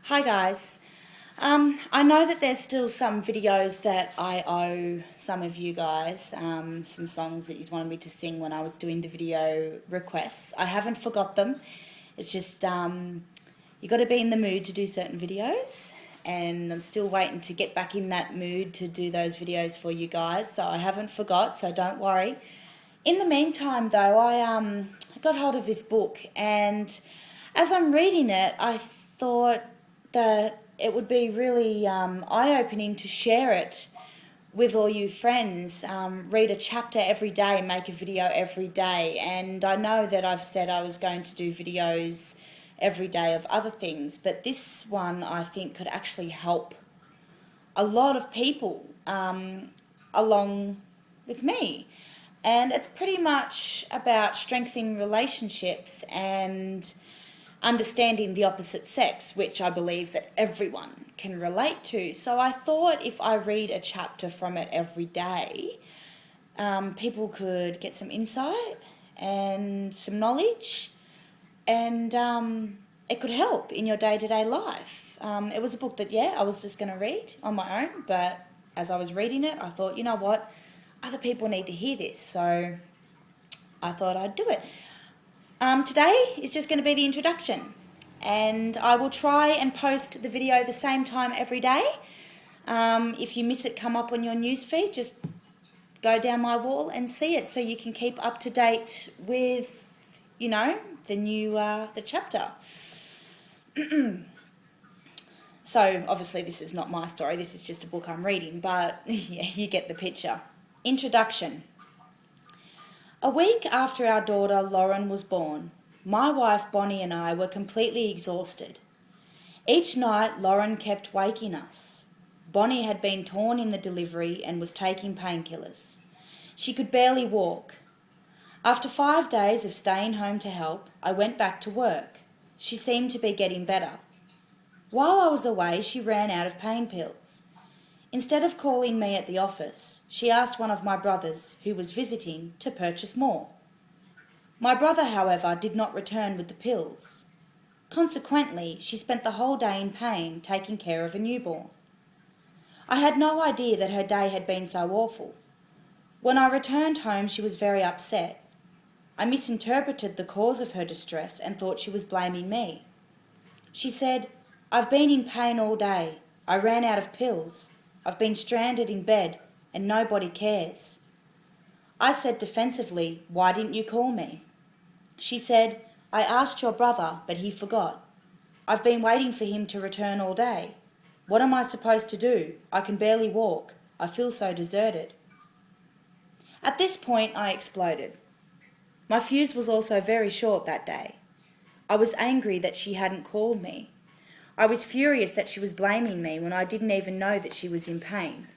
Hi guys. I know that there's still some videos that I owe some of you guys, some songs that you wanted me to sing when I was doing the video requests. I haven't forgot them. It's just you got to be in the mood to do certain videos, and I'm still waiting to get back in that mood to do those videos for you guys. So I haven't forgot, so don't worry. In the meantime, though, I got hold of this book, and as I'm reading it, I thought that it would be really eye-opening to share it with all you friends. Read a chapter every day, make a video every day, and I know that I've said I was going to do videos every day of other things, but this one I think could actually help a lot of people along with me. And it's pretty much about strengthening relationships and understanding the opposite sex, which I believe that everyone can relate to. So I thought if I read a chapter from it every day, people could get some insight and some knowledge, and it could help in your day-to-day life. It was a book that, I was just going to read on my own, but as I was reading it, I thought, you know what, other people need to hear this, so I thought I'd do it. Today is just going to be the introduction, and I will try and post the video the same time every day. If you miss it come up on your newsfeed, just go down my wall and see it, so you can keep up to date with, the new the chapter. So obviously this is not my story, this is just a book I'm reading, but yeah, you get the picture. Introduction. A week after our daughter Lauren was born, my wife Bonnie and I were completely exhausted. Each night Lauren kept waking us. Bonnie had been torn in the delivery and was taking painkillers. She could barely walk. After 5 days of staying home to help, I went back to work. She seemed to be getting better. While I was away, she ran out of pain pills. Instead of calling me at the office, she asked one of my brothers, who was visiting, to purchase more. My brother, however, did not return with the pills. Consequently, she spent the whole day in pain taking care of a newborn. I had no idea that her day had been so awful. When I returned home, she was very upset. I misinterpreted the cause of her distress and thought she was blaming me. She said, "I've been in pain all day. I ran out of pills. I've been stranded in bed and nobody cares." I said defensively, "Why didn't you call me?" She said, "I asked your brother, but he forgot. I've been waiting for him to return all day. What am I supposed to do? I can barely walk. I feel so deserted." At this point, I exploded. My fuse was also very short that day. I was angry that she hadn't called me. I was furious that she was blaming me when I didn't even know that she was in pain.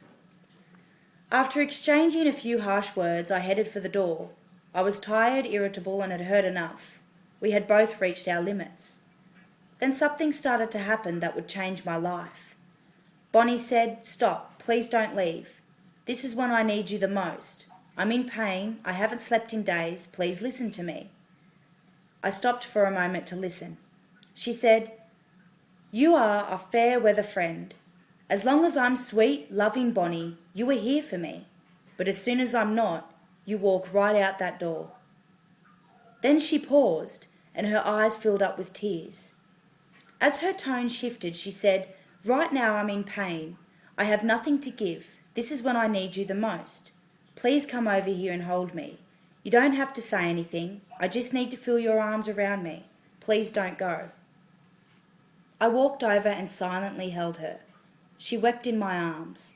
After exchanging a few harsh words, I headed for the door. I was tired, irritable, and had heard enough. We had both reached our limits. Then something started to happen that would change my life. Bonnie said, "Stop, please don't leave. This is when I need you the most. I'm in pain, I haven't slept in days, please listen to me." I stopped for a moment to listen. She said, "You are a fair weather friend. As long as I'm sweet, loving Bonnie, you are here for me. But as soon as I'm not, you walk right out that door." Then she paused, and her eyes filled up with tears. As her tone shifted, she said, "Right now I'm in pain. I have nothing to give. This is when I need you the most. Please come over here and hold me. You don't have to say anything. I just need to feel your arms around me. Please don't go." I walked over and silently held her. She wept in my arms.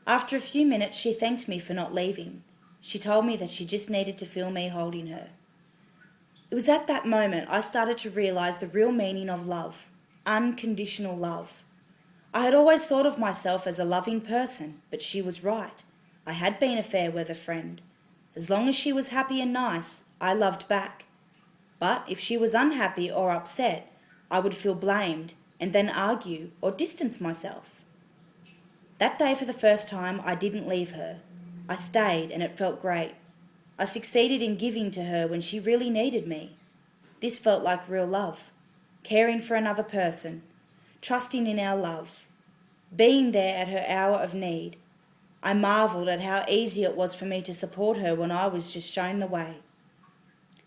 After a few minutes, she thanked me for not leaving. She told me that she just needed to feel me holding her. It was at that moment I started to realise the real meaning of love, unconditional love. I had always thought of myself as a loving person, but she was right. I had been a fair weather friend. As long as she was happy and nice, I loved back. But if she was unhappy or upset, I would feel blamed and then argue or distance myself. That day, for the first time, I didn't leave her. I stayed, and it felt great. I succeeded in giving to her when she really needed me. This felt like real love. Caring for another person. trusting in our love, being there at her hour of need. I marvelled at how easy it was for me to support her when I was just shown the way.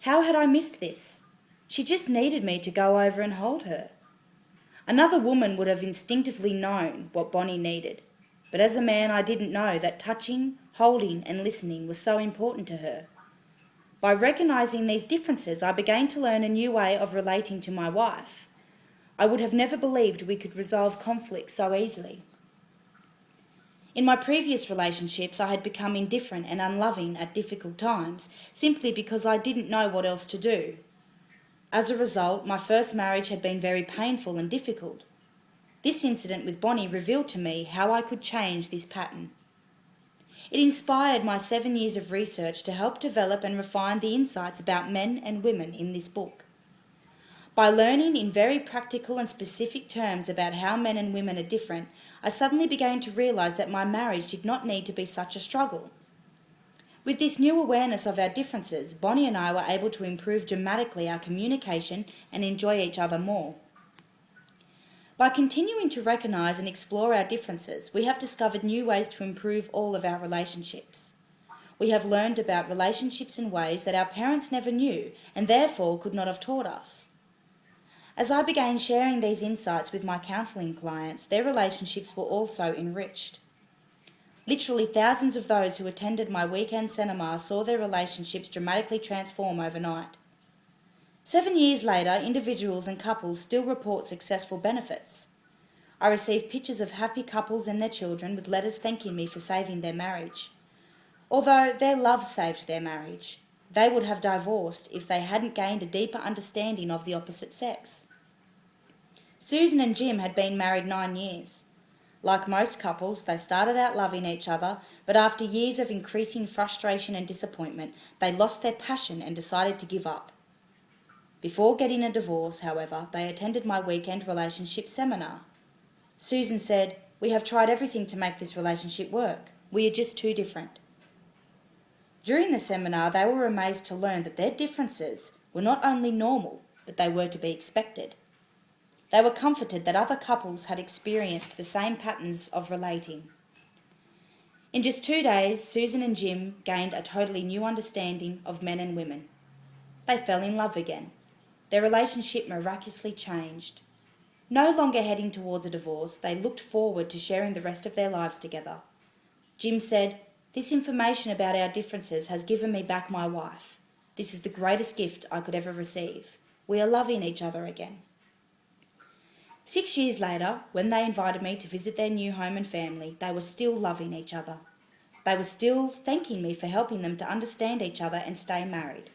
How had I missed this? She just needed me to go over and hold her. Another woman would have instinctively known what Bonnie needed, but as a man I didn't know that touching, holding and listening was so important to her. By recognising these differences, I began to learn a new way of relating to my wife. I would have never believed we could resolve conflict so easily. In my previous relationships, I had become indifferent and unloving at difficult times, simply because I didn't know what else to do. As a result, my first marriage had been very painful and difficult. This incident with Bonnie revealed to me how I could change this pattern. It inspired my 7 years of research to help develop and refine the insights about men and women in this book. By learning in very practical and specific terms about how men and women are different, I suddenly began to realise that my marriage did not need to be such a struggle. With this new awareness of our differences, Bonnie and I were able to improve dramatically our communication and enjoy each other more. By continuing to recognise and explore our differences, we have discovered new ways to improve all of our relationships. We have learned about relationships in ways that our parents never knew and therefore could not have taught us. As I began sharing these insights with my counselling clients, their relationships were also enriched. Literally thousands of those who attended my weekend seminar saw their relationships dramatically transform overnight. 7 years later, individuals and couples still report successful benefits. I receive pictures of happy couples and their children with letters thanking me for saving their marriage. Although their love saved their marriage, they would have divorced if they hadn't gained a deeper understanding of the opposite sex. Susan and Jim had been married 9 years. Like most couples, they started out loving each other, but after years of increasing frustration and disappointment, they lost their passion and decided to give up. Before getting a divorce, however, they attended my weekend relationship seminar. Susan said, "We have tried everything to make this relationship work. We are just too different." During the seminar, they were amazed to learn that their differences were not only normal, but they were to be expected. They were comforted that other couples had experienced the same patterns of relating. In just 2 days, Susan and Jim gained a totally new understanding of men and women. They fell in love again. Their relationship miraculously changed. No longer heading towards a divorce, they looked forward to sharing the rest of their lives together. Jim said, "This information about our differences has given me back my wife. This is the greatest gift I could ever receive. We are loving each other again." 6 years later, when they invited me to visit their new home and family, they were still loving each other. They were still thanking me for helping them to understand each other and stay married.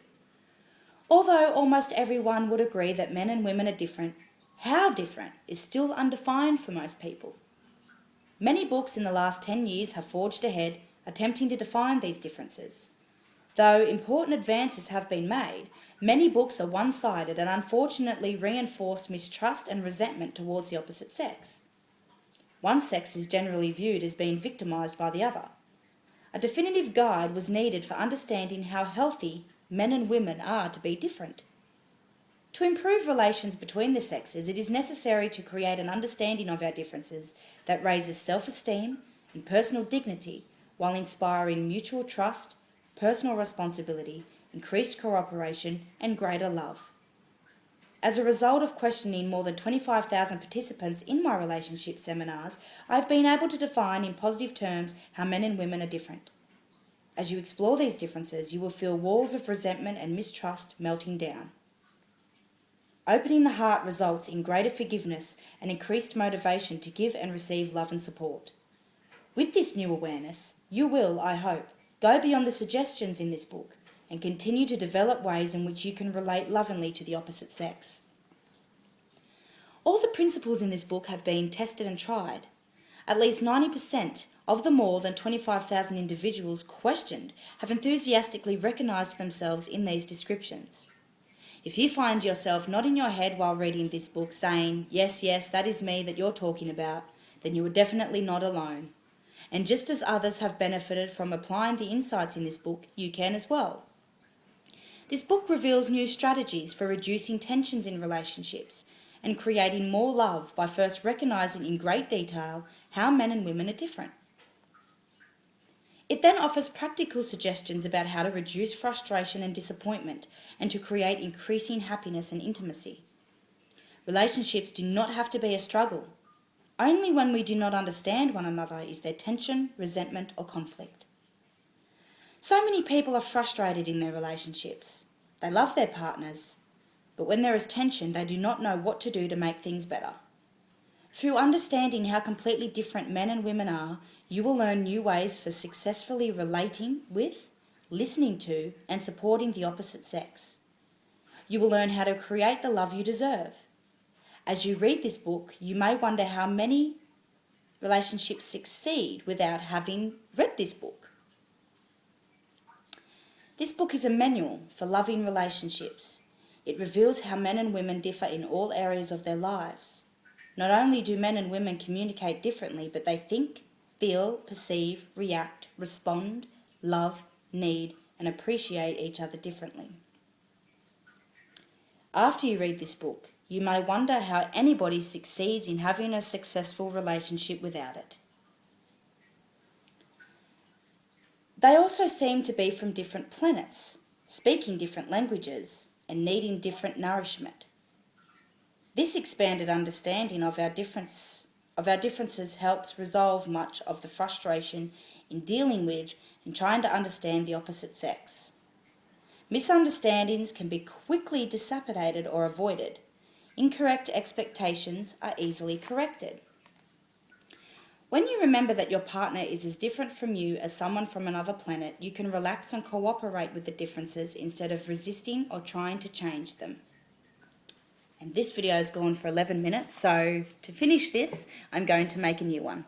Although almost everyone would agree that men and women are different, how different is still undefined for most people. Many books in the last 10 years have forged ahead, attempting to define these differences. Though important advances have been made, many books are one-sided and unfortunately reinforce mistrust and resentment towards the opposite sex. One sex is generally viewed as being victimised by the other. A definitive guide was needed for understanding how healthy men and women are to be different. To improve relations between the sexes, it is necessary to create an understanding of our differences that raises self-esteem and personal dignity while inspiring mutual trust, personal responsibility, increased cooperation, and greater love. As a result of questioning more than 25,000 participants in my relationship seminars, I have been able to define in positive terms how men and women are different. As you explore these differences, you will feel walls of resentment and mistrust melting down. Opening the heart results in greater forgiveness and increased motivation to give and receive love and support. With this new awareness, you will, I hope, go beyond the suggestions in this book and continue to develop ways in which you can relate lovingly to the opposite sex. All the principles in this book have been tested and tried. At least 90% of the more than 25,000 individuals questioned have enthusiastically recognised themselves in these descriptions. If you find yourself nodding your head while reading this book saying, "Yes, yes, that is me that you're talking about," then you are definitely not alone. And just as others have benefited from applying the insights in this book, you can as well. This book reveals new strategies for reducing tensions in relationships and creating more love by first recognizing in great detail how men and women are different. It then offers practical suggestions about how to reduce frustration and disappointment and to create increasing happiness and intimacy. Relationships do not have to be a struggle. Only when we do not understand one another is there tension, resentment, or conflict. So many people are frustrated in their relationships. They love their partners, but when there is tension, they do not know what to do to make things better. Through understanding how completely different men and women are, you will learn new ways for successfully relating with, listening to, and supporting the opposite sex. You will learn how to create the love you deserve. As you read this book, you may wonder how many relationships succeed without having read this book. This book is a manual for loving relationships. It reveals how men and women differ in all areas of their lives. Not only do men and women communicate differently, but they think, feel, perceive, react, respond, love, need, and appreciate each other differently. After you read this book, you may wonder how anybody succeeds in having a successful relationship without it. They also seem to be from different planets, speaking different languages, and needing different nourishment. This expanded understanding of our differences helps resolve much of the frustration in dealing with and trying to understand the opposite sex. Misunderstandings can be quickly dissipated or avoided. Incorrect expectations are easily corrected. When you remember that your partner is as different from you as someone from another planet, you can relax and cooperate with the differences instead of resisting or trying to change them. And this video has gone for 11 minutes, so to finish this, I'm going to make a new one.